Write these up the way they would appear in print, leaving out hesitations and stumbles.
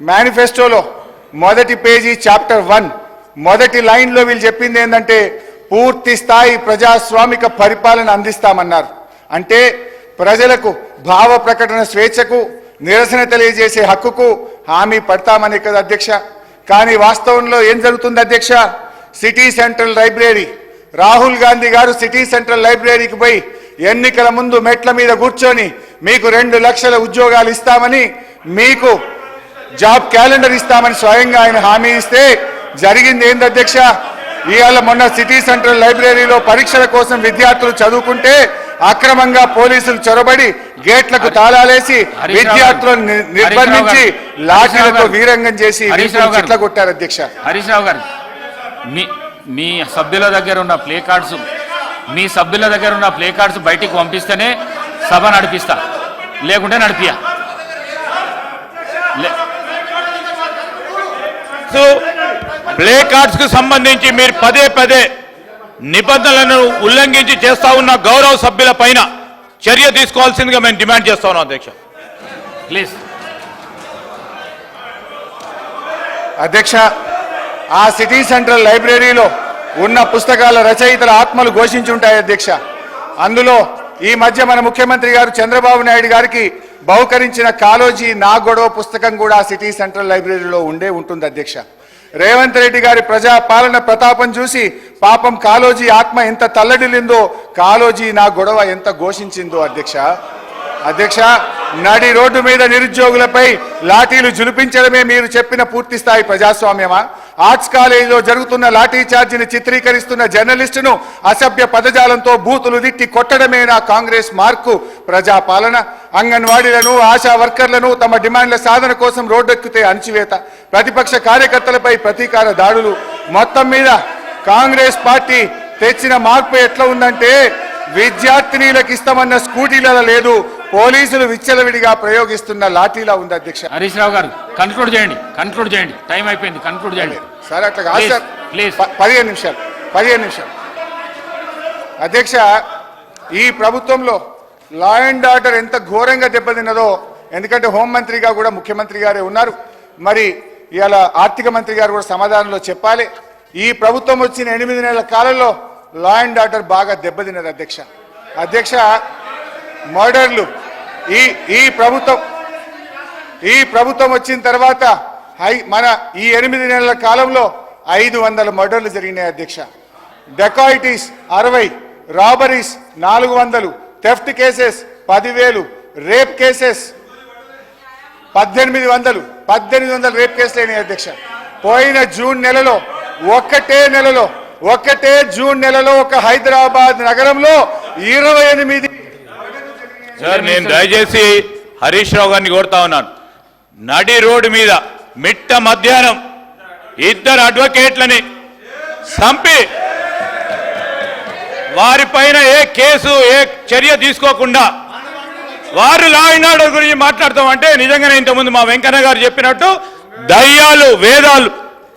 మేనిఫెస్టోలో మొదటి page chapter 1 మొదటి లైన్లో వీళ్ళు చెప్పింది ఏంటంటే పూర్తి స్థాయి ప్రజాస్వామిక పరిపాలన అందిస్తామన్నారు. అంటే ప్రజలకు భావ ప్రకటన స్వేచ్ఛకు నిరసన తెలియజేసే హక్కుకు హామీ పడతామని కదా అధ్యక్ష. కానీ వాస్తవంలో ఏం జరుగుతుంది అధ్యక్ష? City central library Rahul Gandhi గారు సిటీ సెంట్రల్ లైబ్రరీకి పోయి ఎన్నికల ముందు మెట్ల మీద కూర్చొని మీకు 2 లక్షల ఉద్యోగాలు ఇస్తామని, మీకు జాబ్ క్యాలెండర్ ఇస్తామని స్వయంగా ఆయన హామీ ఇస్తే జరిగింది ఏంది అధ్యక్ష? ఇవాళ మొన్న సిటీ సెంట్రల్ లైబ్రరీలో పరీక్షల కోసం విద్యార్థులు చదువుకుంటే అక్రమంగా పోలీసులు చొరబడి గేట్లకు తాళాలేసి విద్యార్థులను నిర్బంధించి లాఠీలతో వీరంగం చేసి చెట్ల కొట్టారు అధ్యక్ష. హరీష్ రావు గారు, మీ సభ్యుల దగ్గర ఉన్న ప్లే కార్డ్స్ బయటికి పంపిస్తేనే సభ నడిపిస్తా, లేకుంటే నడిపియా. ప్లే కార్డ్స్ కు సంబంధించి మీరు పదే నిబంధనలను ఉల్లంఘించి చేస్తా ఉన్న గౌరవ సభ్యుల పైన చర్య తీసుకోవాల్సిందిగా మేము డిమాండ్ చేస్తా ఉన్నాం అధ్యక్ష. ప్లీజ్ అధ్యక్ష, ఆ సిటీ సెంట్రల్ లైబ్రరీలో ఉన్న పుస్తకాల రచయితల ఆత్మలు ఘోషించుంటాయి అధ్యక్ష. అందులో ఈ మధ్య మన ముఖ్యమంత్రి గారు చంద్రబాబు నాయుడు గారికి బహుకరించిన కాలోజీ నా గొడవ పుస్తకం కూడా ఆ సిటీ సెంట్రల్ లైబ్రరీలో ఉంటుంది అధ్యక్ష. రేవంత్ రెడ్డి గారి ప్రజాపాలన ప్రతాపం చూసి పాపం కాలోజీ ఆత్మ ఎంత తల్లడిల్లిందో, కాలోజీ నా గొడవ ఎంత ఘోషించిందో అధ్యక్ష. నడి రోడ్డు మీద నిరుద్యోగులపై లాఠీలు జులిపించడమే మీరు చెప్పిన పూర్తి స్థాయి ప్రజాస్వామ్యమా? ఆర్ట్స్ కాలేజీలో జరుగుతున్న లాఠీ చార్జీని చిత్రీకరిస్తున్న జర్నలిస్టును అసభ్య పదజాలంతో బూతులు తిట్టి కొట్టడమే నా కాంగ్రెస్ మార్కు ప్రజాపాలన? అంగన్వాడీలను, ఆశా వర్కర్లను తమ డిమాండ్ల సాధన కోసం రోడ్డెక్కితే అణచివేత, ప్రతిపక్ష కార్యకర్తలపై ప్రతీకార దాడులు, మొత్తం మీద కాంగ్రెస్ పార్టీ తెచ్చిన మార్పు ఎట్లా ఉందంటే విద్యార్థినీలకు ఇస్తామన్న స్కూటీలలో లేదు, పోలీసులు విచ్చలవిడిగా ప్రయోగిస్తున్న లాఠీలా ఉంది అధ్యక్ష. హరీష్ రావు గారు కన్క్లూడ్ చేయండి, టైం అయిపోయింది, కన్క్లూడ్ చేయండి సార్. అట్లా కాదు సార్, ప్లీజ్ 15 నిమిషాలు అధ్యక్ష. ఈ ప్రభుత్వంలో లా అండ్ ఆర్డర్ ఎంత ఘోరంగా దెబ్బతిన్నదో, ఎందుకంటే హోంమంత్రిగా కూడా ముఖ్యమంత్రి గారే ఉన్నారు, మరి ఇవాళ ఆర్థిక మంత్రి గారు కూడా సమాధానంలో చెప్పాలి. ఈ ప్రభుత్వం వచ్చిన 8 నెలల కాలంలో లా అండ్ ఆర్డర్ బాగా దెబ్బతిన్నది అధ్యక్ష. మర్డర్లు ఈ ప్రభుత్వం వచ్చిన తర్వాత మన ఈ 8 నెలల కాలంలో 500 మర్డర్లు జరిగినాయి అధ్యక్ష. Dacoities 60, robberies 400, theft cases 10,000, rape cases 1800 rape కేసులు అయినాయి అధ్యక్ష. పోయిన ఒక్కటే జూన్ నెలలో ఒక హైదరాబాద్ నగరంలో 28. సార్, నేను దయచేసి హరీష్ రావు గారిని కోరుతా ఉన్నాను. నడి రోడ్డు మీద మిట్ట మధ్యాహ్నం 2 అడ్వకేట్లని చంపి వారిపైన ఏ కేసు ఏ చర్య తీసుకోకుండా వారు లా అండ్ ఆర్డర్ గురించి మాట్లాడతామంటే నిజంగానే ఇంతకుముందు మా వెంకన్న గారు చెప్పినట్టు దయ్యాలు వేదాలు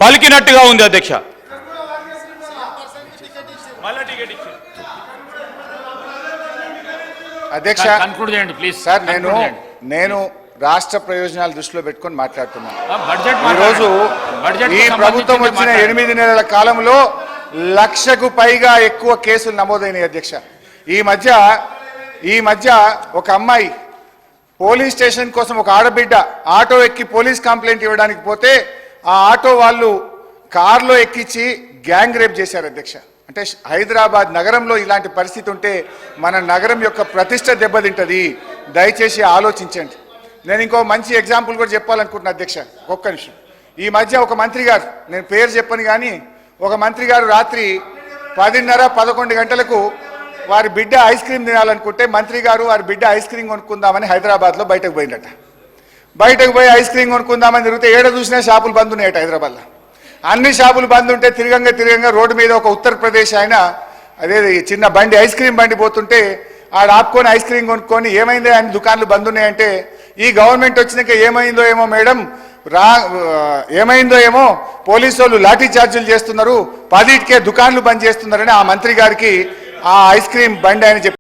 పలికినట్టుగా ఉంది అధ్యక్ష. అధ్యక్ష కన్క్లూడ్ చేయండి ప్లీజ్ సార్. నేను రాష్ట్ర ప్రయోజనాలు దృష్టిలో పెట్టుకొని మాట్లాడుతున్నాను. ఈరోజు ఈ ప్రభుత్వం వచ్చిన 8 నెలల కాలంలో 1,00,000కు పైగా ఎక్కువ కేసులు నమోదైనాయి అధ్యక్ష. ఈ మధ్య ఒక అమ్మాయి పోలీస్ స్టేషన్ కోసం, ఒక ఆడబిడ్డ ఆటో ఎక్కి పోలీస్ కంప్లైంట్ ఇవ్వడానికి పోతే ఆ ఆటో వాళ్ళు కారులో ఎక్కించి గ్యాంగ్ రేప్ చేశారు అధ్యక్ష. అంటే హైదరాబాద్ నగరంలో ఇలాంటి పరిస్థితి ఉంటే మన నగరం యొక్క ప్రతిష్ట దెబ్బతింటది. దయచేసి ఆలోచించండి. నేను ఇంకో మంచి ఎగ్జాంపుల్ కూడా చెప్పాలనుకుంటున్నా అధ్యక్ష, ఒక్క నిమిషం. ఈ మధ్య ఒక మంత్రి గారు, నేను పేరు చెప్పను కానీ, ఒక మంత్రి గారు రాత్రి 10:30-11 గంటలకు వారి బిడ్డ ఐస్ క్రీమ్ తినాలనుకుంటే మంత్రి గారు వారి బిడ్డ ఐస్ క్రీమ్ కొనుక్కుందామని హైదరాబాద్లో బయటకు పోయిందట. బయటకు పోయి ఐస్ క్రీమ్ కొనుక్కుందామని తిరిగితే ఏడ చూసినా షాపులు బంద్ ఉన్నాయట హైదరాబాద్లో. అన్ని షాపులు బంద్ ఉంటే తిరగంగా రోడ్డు మీద ఒక ఉత్తరప్రదేశ్ ఆయన అదే చిన్న బండి ఐస్ క్రీమ్ బండి పోతుంటే ఆడ ఆపుకొని ఐస్ క్రీమ్ కొనుక్కొని ఏమైందో ఆయన దుకాణాలు బంద్ ఉన్నాయంటే, ఈ గవర్నమెంట్ వచ్చినాక ఏమైందో ఏమో మేడం, ఏమైందో ఏమో పోలీసు వాళ్ళు లాఠీ చార్జీలు చేస్తున్నారు, 10కే దుకాణాలు బంద్ చేస్తున్నారని ఆ మంత్రి గారికి ఆ ఐస్ క్రీమ్ బండి ఆయన